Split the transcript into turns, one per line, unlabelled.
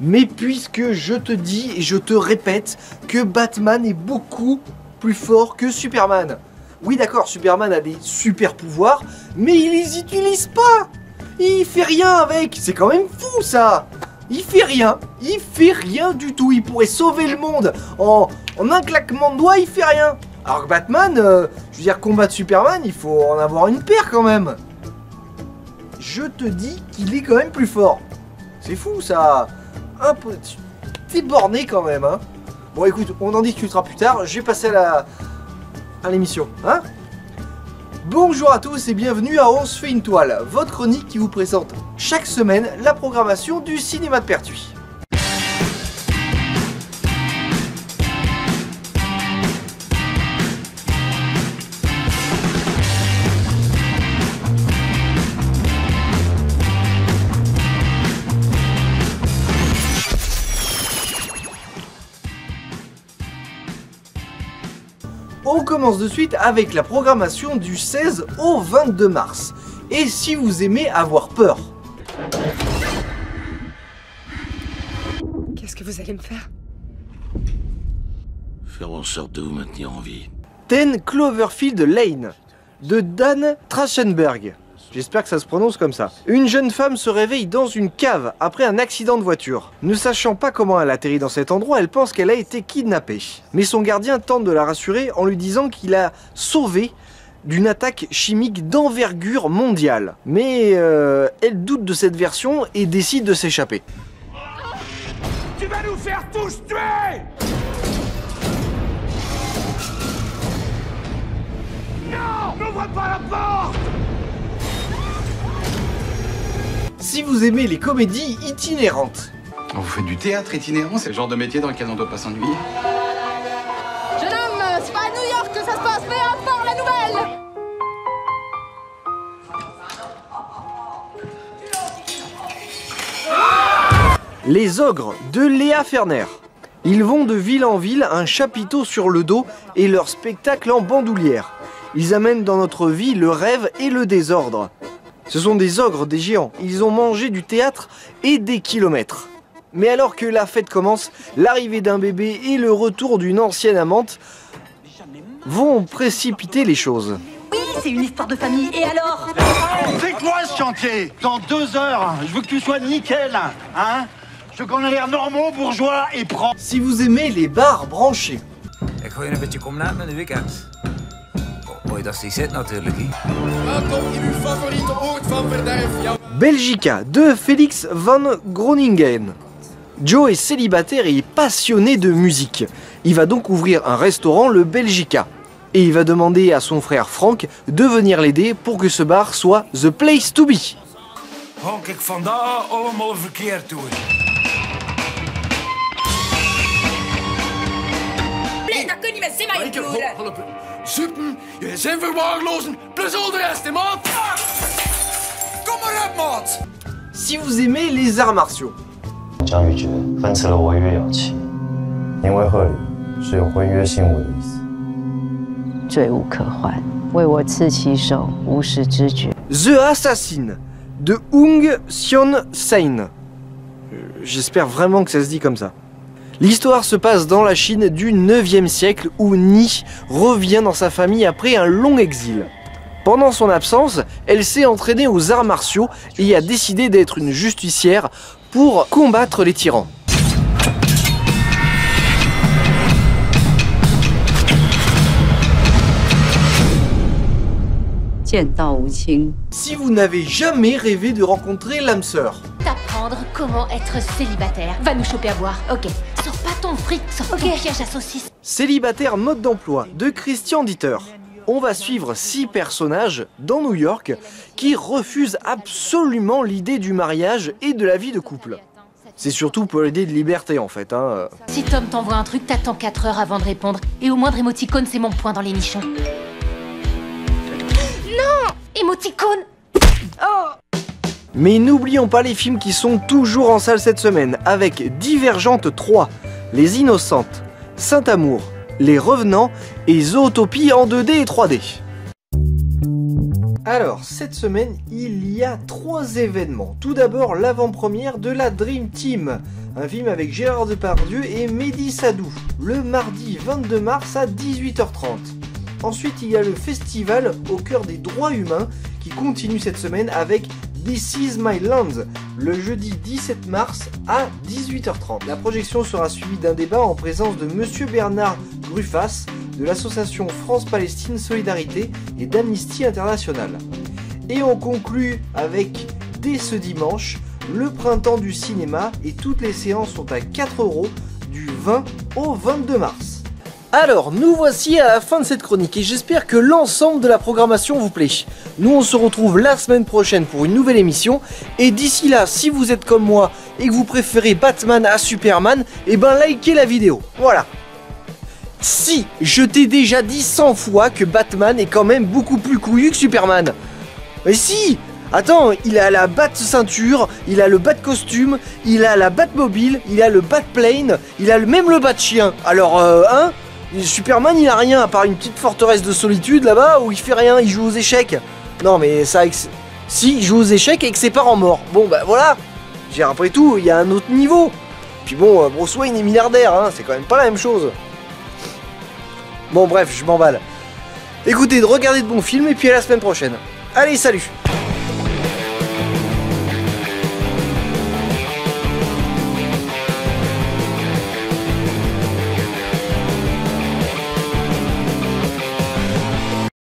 Mais puisque je te dis et je te répète que Batman est beaucoup plus fort que Superman. Oui d'accord, Superman a des super pouvoirs, mais il les utilise pas. Il fait rien avec, c'est quand même fou ça. Il fait rien du tout. Il pourrait sauver le monde en un claquement de doigts, il fait rien. Alors que Batman, je veux dire, combattre Superman, il faut en avoir une paire quand même. Je te dis qu'il est quand même plus fort. C'est fou ça. Un peu... T'es borné quand même, hein. Bon écoute, on en discutera plus tard. Je vais passer à l'émission, hein. Bonjour à tous et bienvenue à On se fait une toile, votre chronique qui vous présente chaque semaine la programmation du cinéma de Pertuis. On commence de suite avec la programmation du 16 au 22 mars. Et si vous aimez avoir peur.
Qu'est-ce que vous allez me faire?
Faire en sorte de vous maintenir en vie.
10 Cloverfield Lane de Dan Trachtenberg. J'espère que ça se prononce comme ça. Une jeune femme se réveille dans une cave après un accident de voiture. Ne sachant pas comment elle atterrit dans cet endroit, elle pense qu'elle a été kidnappée. Mais son gardien tente de la rassurer en lui disant qu'il a sauvé d'une attaque chimique d'envergure mondiale. Mais elle doute de cette version et décide de s'échapper.
Tu vas nous faire tous tuer! Non! N'ouvre pas la porte!
Si vous aimez les comédies itinérantes.
Vous faites du théâtre itinérant, c'est le genre de métier dans lequel on ne doit pas s'ennuyer.
Jeune homme, c'est pas à New York que ça se passe, mais à part la nouvelle!
Les ogres de Léa Ferner. Ils vont de ville en ville, un chapiteau sur le dos et leur spectacle en bandoulière. Ils amènent dans notre vie le rêve et le désordre. Ce sont des ogres, des géants. Ils ont mangé du théâtre et des kilomètres. Mais alors que la fête commence, l'arrivée d'un bébé et le retour d'une ancienne amante vont précipiter les choses.
Oui, c'est une histoire de famille, et alors?
C'est quoi ce chantier? Dans 2 heures, je veux que tu sois nickel, hein? Je veux qu'on ait l'air normaux, bourgeois et propre.
Si vous aimez les bars branchés.
Ik gooi een beetje komnaat met de weekend. Mooi dat ze die zit natuurlijk.
Welkom in uw favoriete oord van verderf.
Belgica de Félix van Groningen. Joe est célibataire et passionné de musique. Il va donc ouvrir un restaurant, le Belgica. Et il va demander à son frère Frank de venir l'aider pour que ce bar soit the place to be.
Honk ik vandaag allemaal verkeerd doen.
Dat kun je met zin maar doen.
Zuppen, je zin verwaarlozen, plus al de rest, hè, maat? Kom maar op, maat!
Si vous aimez les arts martiaux.
张玉珏分赐了我约药旗，名为鹤履，是有婚约信物的意思。
罪无可还，为我刺其手，无时知觉。
The Assassin de Hung Sion-sein. J'espère vraiment que ça se dit comme ça. L'histoire se passe dans la Chine du 9e siècle où Ni revient dans sa famille après un long exil. Pendant son absence, elle s'est entraînée aux arts martiaux et a décidé d'être une justicière pour combattre les tyrans. Si vous n'avez jamais rêvé de rencontrer l'âme sœur.
T'apprendre comment être célibataire. Va nous choper à boire, ok. Sors pas ton fric, sors ton piège à saucisse.
Célibataire mode d'emploi de Christian Dieter. On va suivre 6 personnages dans New York qui refusent absolument l'idée du mariage et de la vie de couple. C'est surtout pour l'idée de liberté en fait. Hein.
Si Tom t'envoie un truc, t'attends 4 heures avant de répondre. Et au moindre émoticône, c'est mon point dans les nichons. Non! Émoticône! Oh!
Mais n'oublions pas les films qui sont toujours en salle cette semaine avec Divergente 3, Les Innocentes, Saint-Amour, Les Revenants et Zootopie en 2D et 3D. Alors, cette semaine, il y a 3 événements. Tout d'abord, l'avant-première de la Dream Team, un film avec Gérard Depardieu et Mehdi Sardou, le mardi 22 mars à 18h30. Ensuite, il y a le festival au cœur des droits humains qui continue cette semaine avec This is my land, le jeudi 17 mars à 18h30. La projection sera suivie d'un débat en présence de Monsieur Bernard Gruffas, de l'association France-Palestine Solidarité et d'Amnesty International. Et on conclut avec, dès ce dimanche, le printemps du cinéma et toutes les séances sont à 4 € du 20 au 22 mars. Alors, nous voici à la fin de cette chronique et j'espère que l'ensemble de la programmation vous plaît. Nous on se retrouve la semaine prochaine pour une nouvelle émission et d'ici là, si vous êtes comme moi et que vous préférez Batman à Superman, et ben likez la vidéo, voilà. Si, je t'ai déjà dit 100 fois que Batman est quand même beaucoup plus couillu que Superman. Mais si! Attends, il a la Bat-ceinture, il a le Bat-costume, il a la Bat-mobile, il a le Bat-plane, il a même le Bat-chien. Alors, hein? Superman, il a rien à part une petite forteresse de solitude là-bas où il fait rien, il joue aux échecs. Non mais ça... Si, il joue aux échecs avec ses parents morts. Bon bah voilà. Après tout, il y a un autre niveau. Puis bon, Bruce Wayne est milliardaire, hein, c'est quand même pas la même chose. Bon bref, je m'emballe. Écoutez, regardez de bons films et puis à la semaine prochaine. Allez, salut!